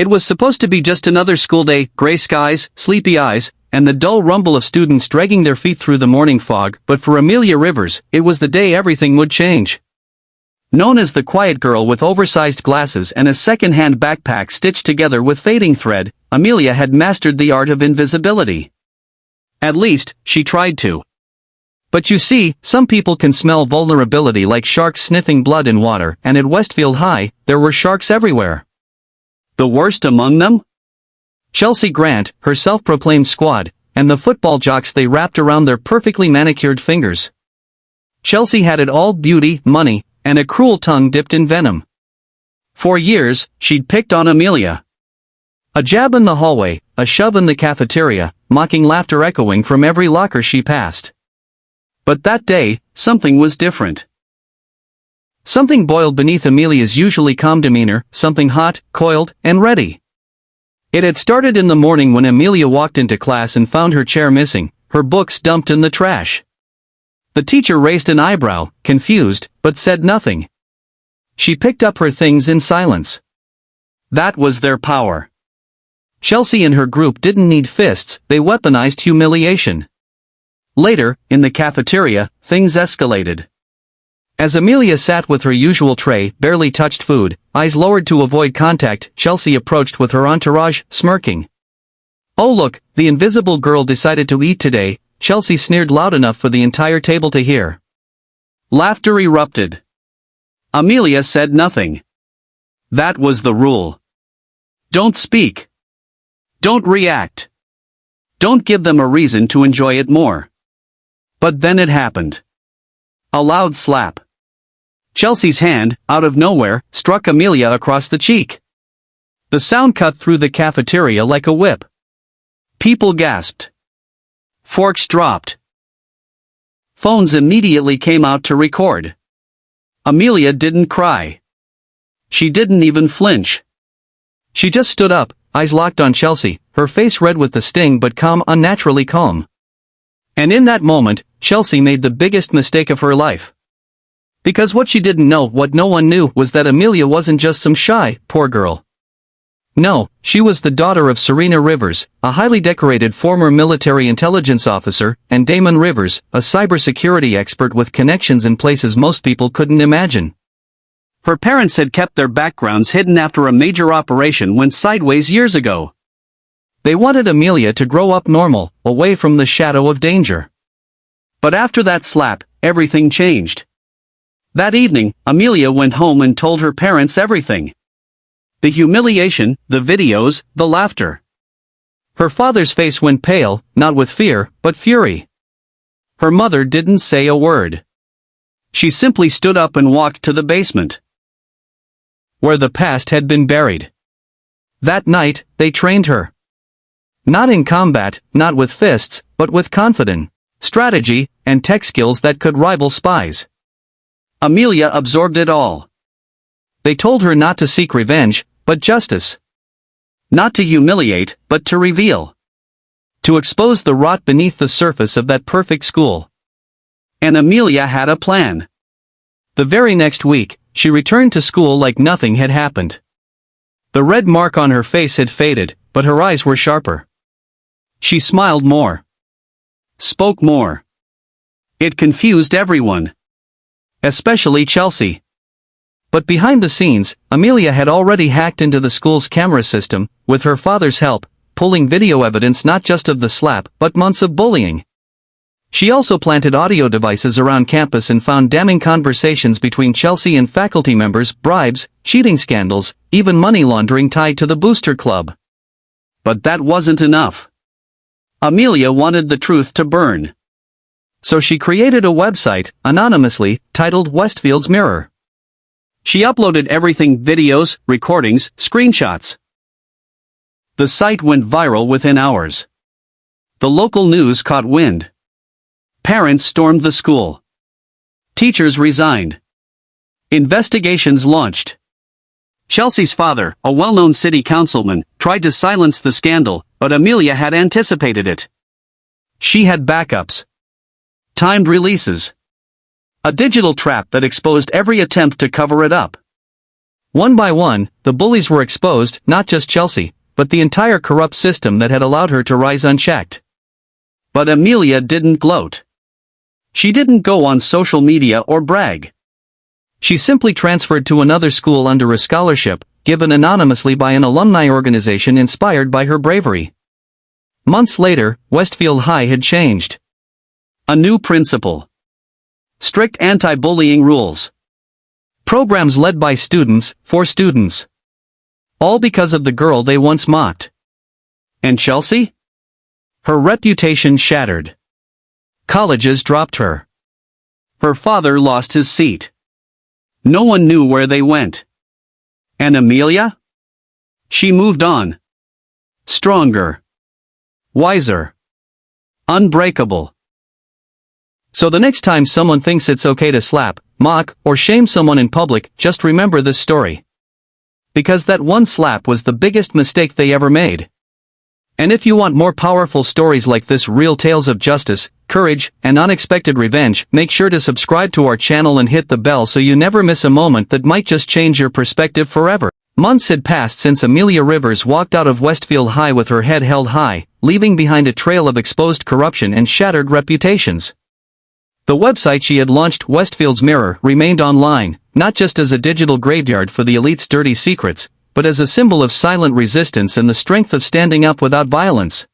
It was supposed to be just another school day, gray skies, sleepy eyes, and the dull rumble of students dragging their feet through the morning fog, but for Amelia Rivers, it was the day everything would change. Known as the quiet girl with oversized glasses and a second-hand backpack stitched together with fading thread, Amelia had mastered the art of invisibility. At least, she tried to. But you see, some people can smell vulnerability like sharks sniffing blood in water, and at Westfield High, there were sharks everywhere. The worst among them? Chelsea Grant, her self-proclaimed squad, and the football jocks they wrapped around their perfectly manicured fingers. Chelsea had it all: beauty, money, and a cruel tongue dipped in venom. For years, she'd picked on Amelia. A jab in the hallway, a shove in the cafeteria, mocking laughter echoing from every locker she passed. But that day, something was different. Something boiled beneath Amelia's usually calm demeanor, something hot, coiled, and ready. It had started in the morning when Amelia walked into class and found her chair missing, her books dumped in the trash. The teacher raised an eyebrow, confused, but said nothing. She picked up her things in silence. That was their power. Chelsea and her group didn't need fists, they weaponized humiliation. Later, in the cafeteria, things escalated. As Amelia sat with her usual tray, barely touched food, eyes lowered to avoid contact, Chelsea approached with her entourage, smirking. "Oh look, the invisible girl decided to eat today," Chelsea sneered loud enough for the entire table to hear. Laughter erupted. Amelia said nothing. That was the rule. Don't speak. Don't react. Don't give them a reason to enjoy it more. But then it happened. A loud slap. Chelsea's hand, out of nowhere, struck Amelia across the cheek. The sound cut through the cafeteria like a whip. People gasped. Forks dropped. Phones immediately came out to record. Amelia didn't cry. She didn't even flinch. She just stood up, eyes locked on Chelsea, her face red with the sting but calm, unnaturally calm. And in that moment, Chelsea made the biggest mistake of her life. Because what she didn't know, what no one knew, was that Amelia wasn't just some shy, poor girl. No, she was the daughter of Serena Rivers, a highly decorated former military intelligence officer, and Damon Rivers, a cybersecurity expert with connections in places most people couldn't imagine. Her parents had kept their backgrounds hidden after a major operation went sideways years ago. They wanted Amelia to grow up normal, away from the shadow of danger. But after that slap, everything changed. That evening, Amelia went home and told her parents everything. The humiliation, the videos, the laughter. Her father's face went pale, not with fear, but fury. Her mother didn't say a word. She simply stood up and walked to the basement, where the past had been buried. That night, they trained her. Not in combat, not with fists, but with confidence, strategy, and tech skills that could rival spies. Amelia absorbed it all. They told her not to seek revenge, but justice. Not to humiliate, but to reveal. To expose the rot beneath the surface of that perfect school. And Amelia had a plan. The very next week, she returned to school like nothing had happened. The red mark on her face had faded, but her eyes were sharper. She smiled more. Spoke more. It confused everyone. Especially Chelsea. But behind the scenes, Amelia had already hacked into the school's camera system, with her father's help, pulling video evidence not just of the slap, but months of bullying. She also planted audio devices around campus and found damning conversations between Chelsea and faculty members, bribes, cheating scandals, even money laundering tied to the Booster Club. But that wasn't enough. Amelia wanted the truth to burn. So she created a website, anonymously, titled Westfield's Mirror. She uploaded everything: videos, recordings, screenshots. The site went viral within hours. The local news caught wind. Parents stormed the school. Teachers resigned. Investigations launched. Chelsea's father, a well-known city councilman, tried to silence the scandal, but Amelia had anticipated it. She had backups. Timed releases. A digital trap that exposed every attempt to cover it up. One by one, the bullies were exposed, not just Chelsea, but the entire corrupt system that had allowed her to rise unchecked. But Amelia didn't gloat. She didn't go on social media or brag. She simply transferred to another school under a scholarship, given anonymously by an alumni organization inspired by her bravery. Months later, Westfield High had changed. A new principal. Strict anti-bullying rules. Programs led by students, for students. All because of the girl they once mocked. And Chelsea? Her reputation shattered. Colleges dropped her. Her father lost his seat. No one knew where they went. And Amelia? She moved on. Stronger. Wiser. Unbreakable. So the next time someone thinks it's okay to slap, mock, or shame someone in public, just remember this story. Because that one slap was the biggest mistake they ever made. And if you want more powerful stories like this, real tales of justice, courage, and unexpected revenge, make sure to subscribe to our channel and hit the bell so you never miss a moment that might just change your perspective forever. Months had passed since Amelia Rivers walked out of Westfield High with her head held high, leaving behind a trail of exposed corruption and shattered reputations. The website she had launched, Westfield's Mirror, remained online, not just as a digital graveyard for the elite's dirty secrets, but as a symbol of silent resistance and the strength of standing up without violence.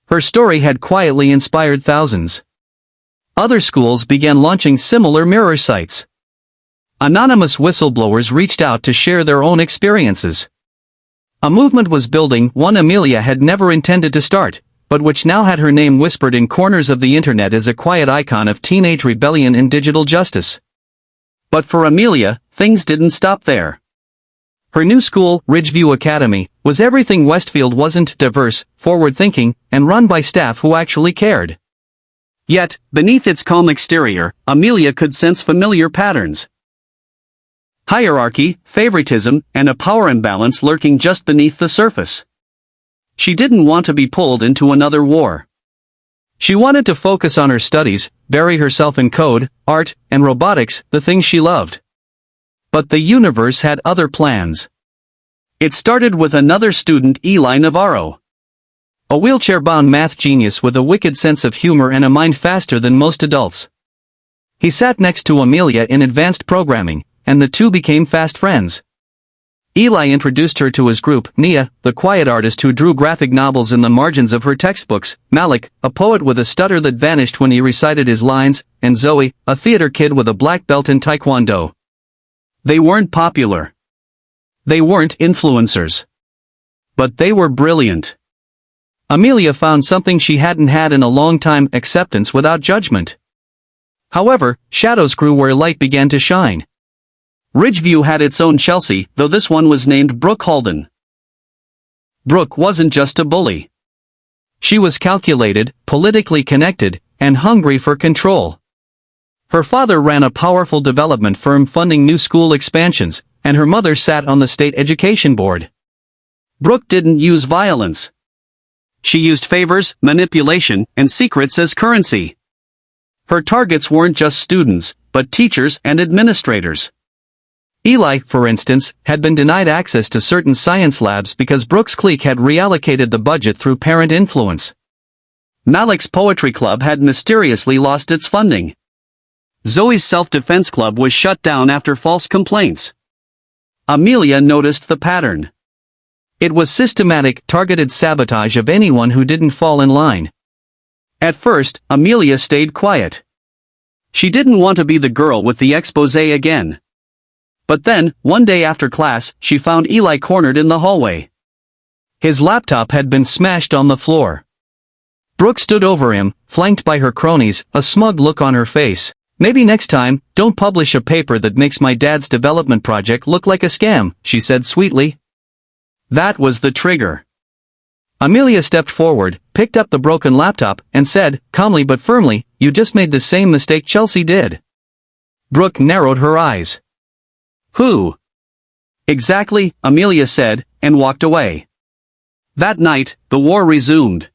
Her story had quietly inspired thousands. Other schools began launching similar mirror sites. Anonymous whistleblowers reached out to share their own experiences. A movement was building, one Amelia had never intended to start, but which now had her name whispered in corners of the internet as a quiet icon of teenage rebellion and digital justice. But for Amelia, things didn't stop there. Her new school, Ridgeview Academy, was everything Westfield wasn't: diverse, forward-thinking, and run by staff who actually cared. Yet, beneath its calm exterior, Amelia could sense familiar patterns. Hierarchy, favoritism, and a power imbalance lurking just beneath the surface. She didn't want to be pulled into another war. She wanted to focus on her studies, bury herself in code, art, and robotics, the things she loved. But the universe had other plans. It started with another student, Eli Navarro. A wheelchair-bound math genius with a wicked sense of humor and a mind faster than most adults. He sat next to Amelia in advanced programming, and the two became fast friends. Eli introduced her to his group, Nia, the quiet artist who drew graphic novels in the margins of her textbooks, Malik, a poet with a stutter that vanished when he recited his lines, and Zoe, a theater kid with a black belt in Taekwondo. They weren't popular. They weren't influencers. But they were brilliant. Amelia found something she hadn't had in a long time: acceptance without judgment. However, shadows grew where light began to shine. Ridgeview had its own Chelsea, though this one was named Brooke Holden. Brooke wasn't just a bully. She was calculated, politically connected, and hungry for control. Her father ran a powerful development firm funding new school expansions, and her mother sat on the state education board. Brooke didn't use violence. She used favors, manipulation, and secrets as currency. Her targets weren't just students, but teachers and administrators. Eli, for instance, had been denied access to certain science labs because Brooke's clique had reallocated the budget through parent influence. Malik's poetry club had mysteriously lost its funding. Zoe's self-defense club was shut down after false complaints. Amelia noticed the pattern. It was systematic, targeted sabotage of anyone who didn't fall in line. At first, Amelia stayed quiet. She didn't want to be the girl with the exposé again. But then, one day after class, she found Eli cornered in the hallway. His laptop had been smashed on the floor. Brooke stood over him, flanked by her cronies, a smug look on her face. "Maybe next time, don't publish a paper that makes my dad's development project look like a scam," she said sweetly. That was the trigger. Amelia stepped forward, picked up the broken laptop, and said, calmly but firmly, "You just made the same mistake Chelsea did." Brooke narrowed her eyes. "Who?" "Exactly," Amelia said, and walked away. That night, the war resumed.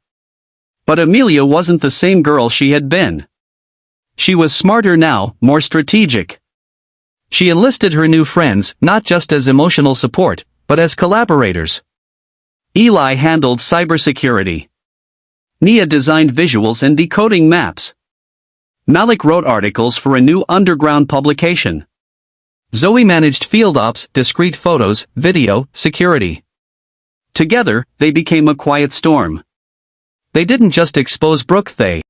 But Amelia wasn't the same girl she had been. She was smarter now, more strategic. She enlisted her new friends not just as emotional support, but as collaborators. Eli handled cybersecurity. Nia designed visuals and decoding maps. Malik wrote articles for a new underground publication. Zoe managed field ops, discrete photos, video, security. Together, they became a quiet storm. They didn't just expose Brooke, they